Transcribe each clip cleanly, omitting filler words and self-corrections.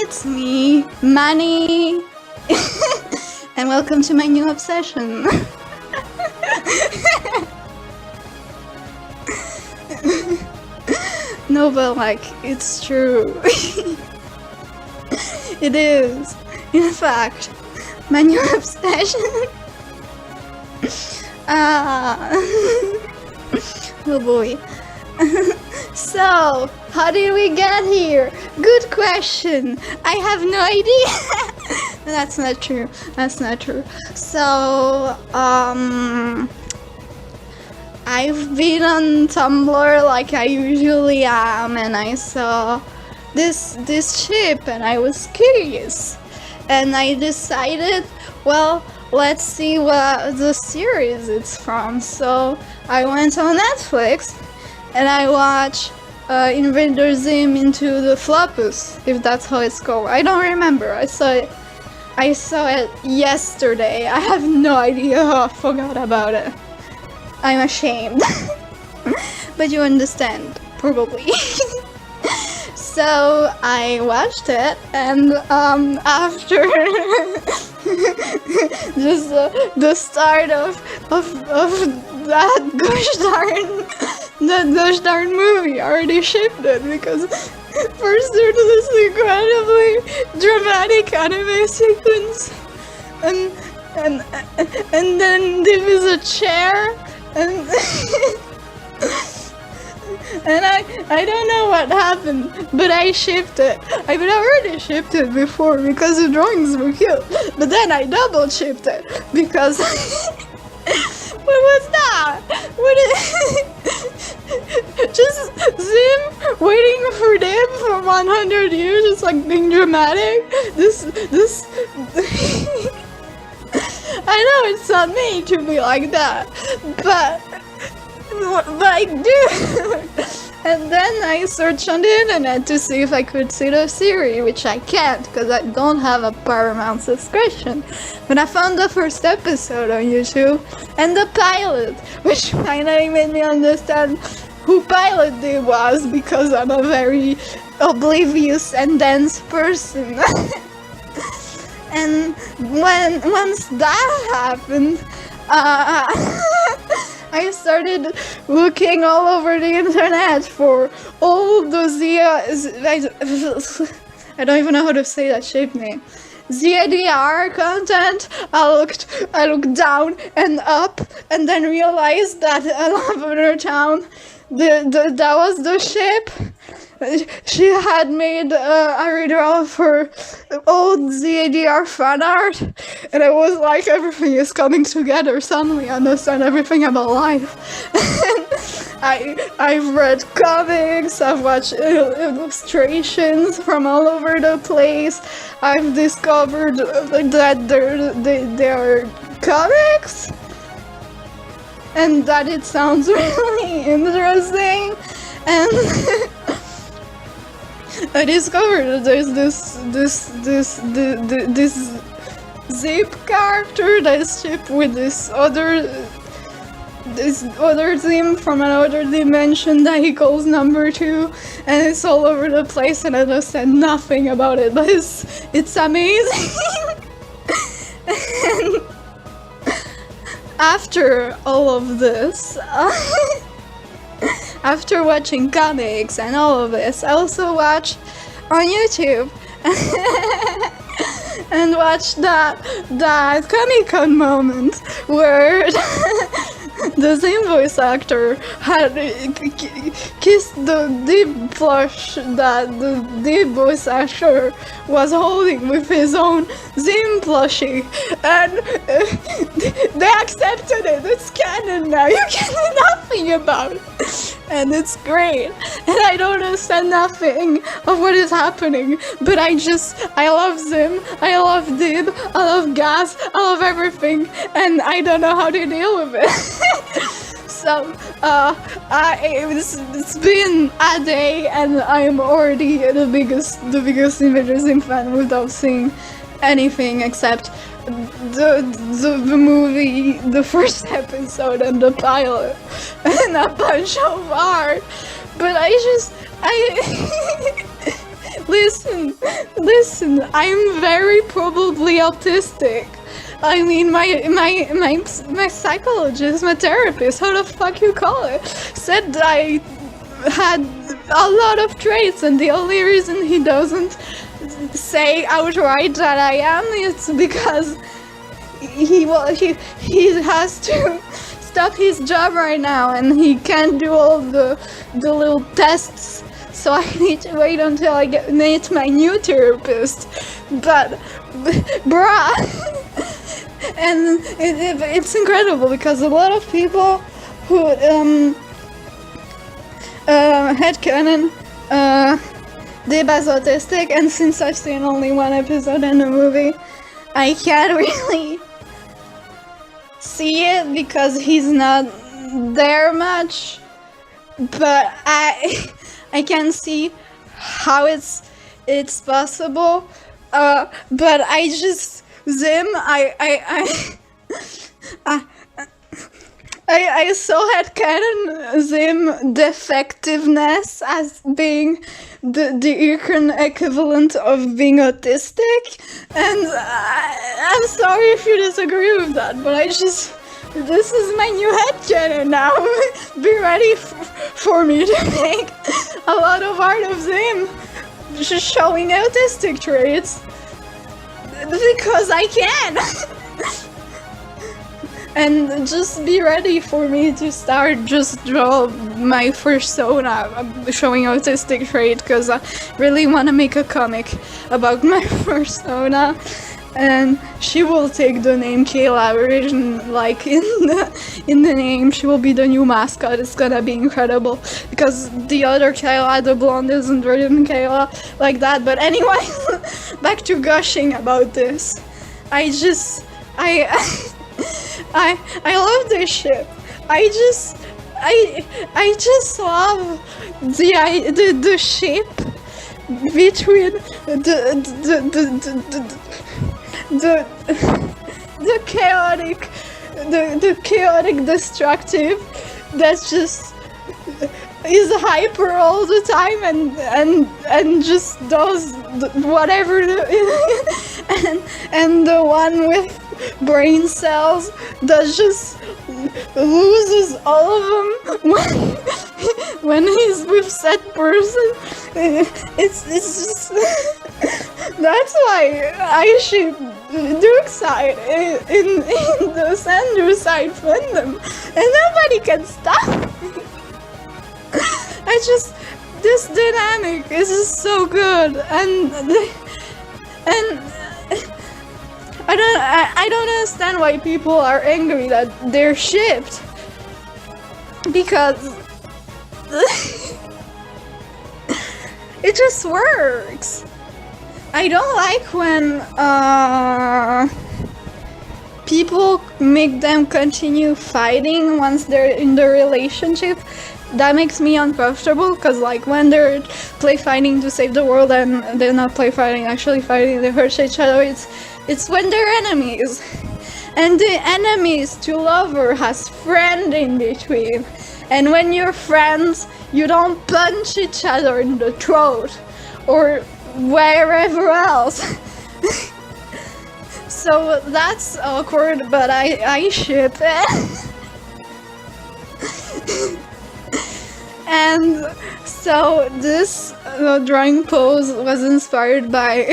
It's me, Manny, and welcome to my new obsession. No, but like, it's true. It is, in fact, my new obsession. Oh boy. So, how did we get here? Good question. I have no idea. That's not true. That's not true. So, I've been on Tumblr like I usually am, and I saw this ship, and I was curious, and I decided, well, let's see what the series it's from. So I went on Netflix and I watched Invader into the Flopus, if that's how it's called. I don't remember. I saw it yesterday. I have no idea how I forgot about it. I'm ashamed. But you understand, probably. So I watched it, and after just the start of that gosh darn movie, I already shipped it because first there's this incredibly dramatic anime sequence, and then there is a chair, and and I don't know what happened, but I shipped it. I mean, I already shipped it before because the drawings were cute, but then I double shipped it because what was that? What is just Zim waiting for them for 100 years? It's like being dramatic. This I know it's not made to be like that, but I do. And then I searched on the internet to see if I could see the series, which I can't because I don't have a Paramount subscription. But I found the first episode on YouTube and the pilot, which finally made me understand who Pilot D was, because I'm a very oblivious and dense person. And once that happened, I started looking all over the internet for all the I don't even know how to say that shape name. ZADR content. I looked down and up, and then realized that Lavender Town, that was the ship. She had made a redraw of her old ZADR fan art, and it was like everything is coming together. Suddenly I understand everything about life. I've read comics, I've watched illustrations from all over the place. I've discovered that there are comics, and that it sounds really interesting. And I discovered that there's this Zip character that's shipped with this other Zim from another dimension that he calls number 2, and it's all over the place, and I understand nothing about it, but it's amazing. And after all of this, after watching comics and all of this, I also watched on YouTube and watched that Comic-Con moment where the same voice actor had kissed the deep plush that the deep voice actor was holding with his own Zim plushie, and they accepted it. It's canon now. You can do nothing about it, and it's great. And I don't understand nothing of what is happening, but I love Zim, I love Dib, I love Gas, I love everything, and I don't know how to deal with it. So, it's been a day, and I'm already the biggest Invader fan without seeing anything except the movie, the first episode, and the pilot, and a bunch of art. But listen, I'm very probably autistic. I mean, my psychologist, my therapist, how the fuck you call it, said I had a lot of traits, and the only reason he doesn't say outright that I am is because he has to stop his job right now, and he can't do all the little tests. So I need to wait until I meet my new therapist. But, bruh, and it's incredible because a lot of people who headcanon Dib as autistic, and since I've seen only one episode in the movie, I can't really see it because he's not there much, but I can see how it's possible, but I just Zim I saw headcanon Zim defectiveness as being the equivalent of being autistic, and I'm sorry if you disagree with that, but this is my new headcanon now. Be ready for me to make a lot of art of Zim just showing autistic traits, because I can. And just be ready for me to start just draw my persona showing autistic trait, because I really want to make a comic about my persona, and she will take the name Kayla version, like in the name. She will be the new mascot. It's gonna be incredible, because the other Kayla, the blonde, isn't written Kayla like that. But anyway, back to gushing about this. I love this ship. I just love the ship between the chaotic destructive that's just is hyper all the time and just does whatever and the one with brain cells that just loses all of them when he's with set person. It's just that's why I ship Duke side in the Sanders side fandom, and nobody can stop me. This dynamic is just so good, and I don't understand why people are angry that they're shipped, because it just works. I don't like when people make them continue fighting once they're in the relationship. That makes me uncomfortable, because like when they're play fighting to save the world and they're not play fighting, actually fighting, they hurt each other, it's when they're enemies. And the enemies to lover has friend in between. And when you're friends, you don't punch each other in the throat or wherever else. So that's awkward, but I ship it. And so this drawing pose was inspired by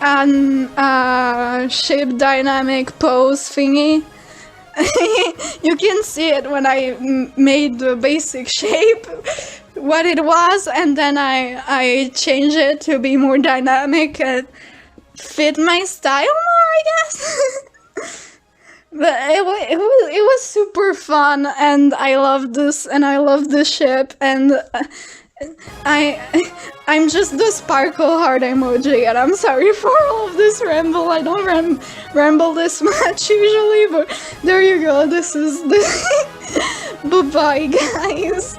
an shape dynamic pose thingy. You can see it when I made the basic shape, what it was, and then I changed it to be more dynamic and fit my style more, I guess. But it was super fun, and I love this, and I love this ship, and I'm just the sparkle heart emoji, and I'm sorry for all of this ramble. I don't ramble this much usually, but there you go. This is the bye bye, guys.